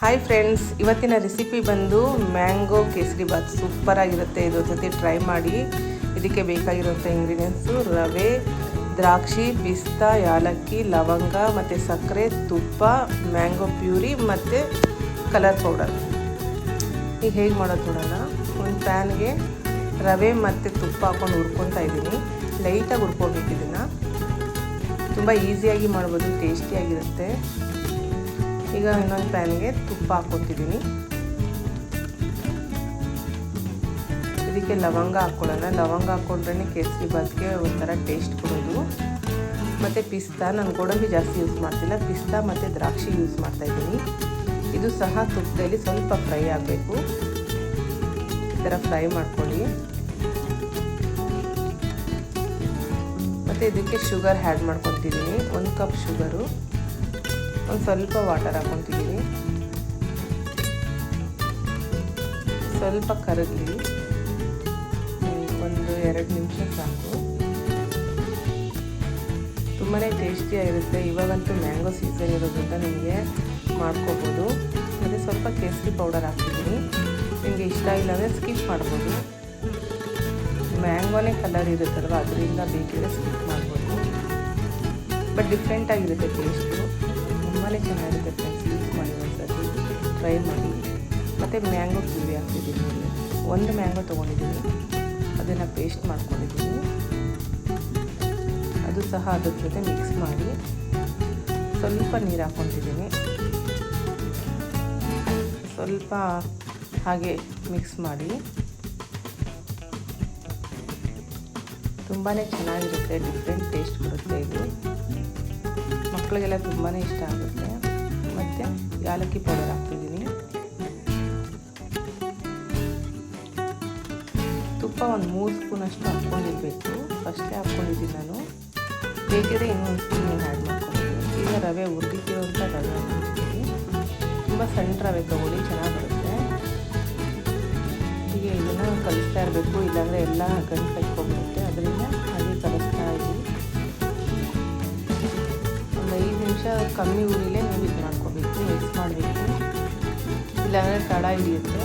Hi friends, ಇವತ್ತಿನ recipe ಬಂದು mango kesari bath. ಸೂಪರಾಗಿರುತ್ತೆ. ಇದು ಜೊತೆ ಟ್ರೈ ಮಾಡಿ. ಇದಕ್ಕೆ ಬೇಕಾಗಿರುವಂಥ ಇಂಗ್ರೀಡಿಯೆಂಟ್ಸು ರವೆ, ದ್ರಾಕ್ಷಿ, ಪಿಸ್ತಾ, ಯಾಲಕ್ಕಿ, ಲವಂಗ ಮತ್ತು ಸಕ್ಕರೆ, ತುಪ್ಪ, ಮ್ಯಾಂಗೋ ಪ್ಯೂರಿ ಮತ್ತು ಕಲರ್ ಪೌಡರ್. ಈಗ ಹೇಗೆ ಮಾಡೋದು ನೋಡೋಣ. ಒಂದು ಪ್ಯಾನ್ಗೆ ರವೆ ಮತ್ತು ತುಪ್ಪ ಹಾಕ್ಕೊಂಡು ಹುರ್ಕೊತಾ ಇದ್ದೀನಿ. ಲೈಟಾಗಿ ಹುರ್ಕೋಬೇಕು. ಇದನ್ನು ತುಂಬ ಈಸಿಯಾಗಿ ಮಾಡ್ಬೋದು, ಟೇಸ್ಟಿಯಾಗಿರುತ್ತೆ. ಈಗ ಇನ್ನೊಂದು ಪ್ಯಾನ್ಗೆ ತುಪ್ಪ ಹಾಕ್ಕೊತಿದ್ದೀನಿ. ಇದಕ್ಕೆ ಲವಂಗ ಹಾಕ್ಕೊಳ್ಳೋಣ. ಲವಂಗ ಹಾಕ್ಕೊಂಡ್ರೆ ಕೇಸರಿ ಬಾತ್ಗೆ ಒಂಥರ ಟೇಸ್ಟ್ ಕೊಡೋದು. ಮತ್ತು ಪಿಸ್ತಾ, ನಾನು ಗೋಡಂಬಿ ಜಾಸ್ತಿ ಯೂಸ್ ಮಾಡ್ತಿಲ್ಲ. ಪಿಸ್ತಾ ಮತ್ತು ದ್ರಾಕ್ಷಿ ಯೂಸ್ ಮಾಡ್ತಾಯಿದ್ದೀನಿ. ಇದು ಸಹ ತುಪ್ಪದಲ್ಲಿ ಸ್ವಲ್ಪ ಫ್ರೈ ಆಗಬೇಕು. ಈ ಥರ ಫ್ರೈ ಮಾಡ್ಕೊಳ್ಳಿ. ಮತ್ತು ಇದಕ್ಕೆ ಶುಗರ್ ಆ್ಯಡ್ ಮಾಡ್ಕೊತಿದ್ದೀನಿ. 1 ಕಪ್ ಶುಗರು, ಒಂದು ಸ್ವಲ್ಪ ವಾಟರ್ ಹಾಕ್ಕೊತಿದ್ದೀನಿ. ಸ್ವಲ್ಪ ಕರಗಲಿ, ಒಂದು 2 ನಿಮಿಷ ಸಾಕು. ತುಂಬಾ ಟೇಸ್ಟಿಯಾಗಿರುತ್ತೆ. ಇವಾಗಂತೂ ಮ್ಯಾಂಗೋ ಸೀಸನ್ ಇರೋದ್ರಿಂದ ನಿಮಗೆ ಮಾಡ್ಕೋಬೋದು. ಮತ್ತು ಸ್ವಲ್ಪ ಕೇಸರಿ ಪೌಡರ್ ಹಾಕ್ತಿದ್ದೀನಿ. ನಿಮಗೆ ಇಷ್ಟ ಇಲ್ಲ ಅಂದರೆ ಸ್ಕಿಪ್ ಮಾಡ್ಬೋದು. ಮ್ಯಾಂಗೋನೇ ಕಲರ್ ಇರುತ್ತಲ್ವ, ಅದರಿಂದ ಬೇಕಿದ್ರೆ ಸ್ಕಿಪ್ ಮಾಡ್ಬೋದು. ಬಟ್ ಡಿಫ್ರೆಂಟಾಗಿರುತ್ತೆ ಟೇಸ್ಟು. ತುಂಬಾ ಚೆನ್ನಾಗಿರುತ್ತೆ ಫ್ರೆಂಡ್ಸ್. ಯೂಸ್ ಮಾಡಿ, ಒಂದ್ಸತಿ ಟ್ರೈ ಮಾಡಿ. ಮತ್ತು ಮ್ಯಾಂಗೋ ಪ್ಯೂರಿ ಹಾಕ್ತಿದ್ದೀನಿ. ಒಂದು ಮ್ಯಾಂಗೋ ತೊಗೊಂಡಿದ್ದೀನಿ, ಅದನ್ನು ಪೇಸ್ಟ್ ಮಾಡ್ಕೊಂಡಿದ್ದೀನಿ. ಅದು ಸಹ ಅದ್ರ ಜೊತೆ ಮಿಕ್ಸ್ ಮಾಡಿ ಸ್ವಲ್ಪ ನೀರು ಹಾಕ್ಕೊತಿದ್ದೀನಿ. ಸ್ವಲ್ಪ ಹಾಗೆ ಮಿಕ್ಸ್ ಮಾಡಿ. ತುಂಬಾ ಚೆನ್ನಾಗಿರುತ್ತೆ, ಡಿಫ್ರೆಂಟ್ ಟೇಸ್ಟ್ ಬರುತ್ತೆ. ಇದು ಮಕ್ಕಳಿಗೆಲ್ಲ ತುಂಬಾ ಇಷ್ಟ ಆಗುತ್ತೆ. ಮತ್ತು ಯಾಲಕ್ಕಿ ಪೌಡರ್ ಹಾಕ್ತಿದ್ದೀನಿ. ತುಪ್ಪ ಒಂದು 3 ಸ್ಪೂನಷ್ಟು ಹಾಕ್ಕೊಂಡಿರಬೇಕು. ಫಸ್ಟೇ ಹಾಕ್ಕೊಂಡಿದ್ದೀನಿ ನಾನು. ಬೇಕಿದ್ರೆ ಇನ್ನೊಂದು ಸ್ಪೂನ್ ಆ್ಯಡ್ ಮಾಡ್ಕೊಬೋದು. ಈಗ ರವೆ ಹುರಿದಿರೋಂಥ ರವೆ ಹಾಕ್ತಿದ್ದೀನಿ. ತುಂಬ ಸಣ್ಣ ರವೆ ತೊಗೊಳ್ಳಿ, ಚೆನ್ನಾಗಿ ಬರುತ್ತೆ. ಹೀಗೆ ಇದನ್ನು ಕಲಿಸ್ತಾ ಇರಬೇಕು, ಇಲ್ಲಾಂದರೆ ಎಲ್ಲ ಗಂಟು ಕಟ್ಕೊಂಡ್ಬಿಡುತ್ತೆ. ಅದರಿಂದ ಹಾಗೆ ಕಲಿಸ್ತಾ ಇದ್ದೀವಿ. ಒಂದು 5 ನಿಮಿಷ ಕಮ್ಮಿ ಉರಿಲೇ ನೀವು ಇದು ಮಾಡ್ಕೋಬೇಕು, ಮಿಕ್ಸ್ ಮಾಡಬೇಕು. ಇಲ್ಲಾಂದರೆ ತಡ ಹಿಡಿಯುತ್ತೆ.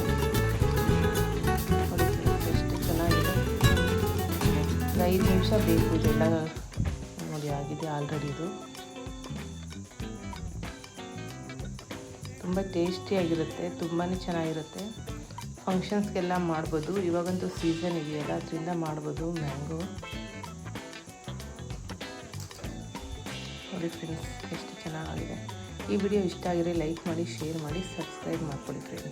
ಎಷ್ಟು ಚೆನ್ನಾಗಿದೆ. ಒಂದು 5 ನಿಮಿಷ ಬೇಕು. ಇದೆಲ್ಲ ನೋಡಿ ಆಗಿದೆ ಆಲ್ರೆಡಿ. ಇದು ತುಂಬ ಟೇಸ್ಟಿಯಾಗಿರುತ್ತೆ, ತುಂಬಾ ಚೆನ್ನಾಗಿರುತ್ತೆ. ಫಂಕ್ಷನ್ಸ್ಗೆಲ್ಲ ಮಾಡ್ಬೋದು. ಇವಾಗಂತೂ ಸೀಸನ್ ಇದೆಯಲ್ಲ, ಅದರಿಂದ ಮಾಡ್ಬೋದು ಮ್ಯಾಂಗೋ. ನೋಡಿ ಫ್ರೆಂಡ್ಸ್, ಎಷ್ಟು ಚೆನ್ನಾಗಿದೆ. ಈ ವಿಡಿಯೋ ಇಷ್ಟ ಆಗಿದ್ರೆ ಲೈಕ್ ಮಾಡಿ, ಶೇರ್ ಮಾಡಿ, ಸಬ್ಸ್ಕ್ರೈಬ್ ಮಾಡ್ಕೊಳ್ಳಿ ಫ್ರೆಂಡ್ಸ್.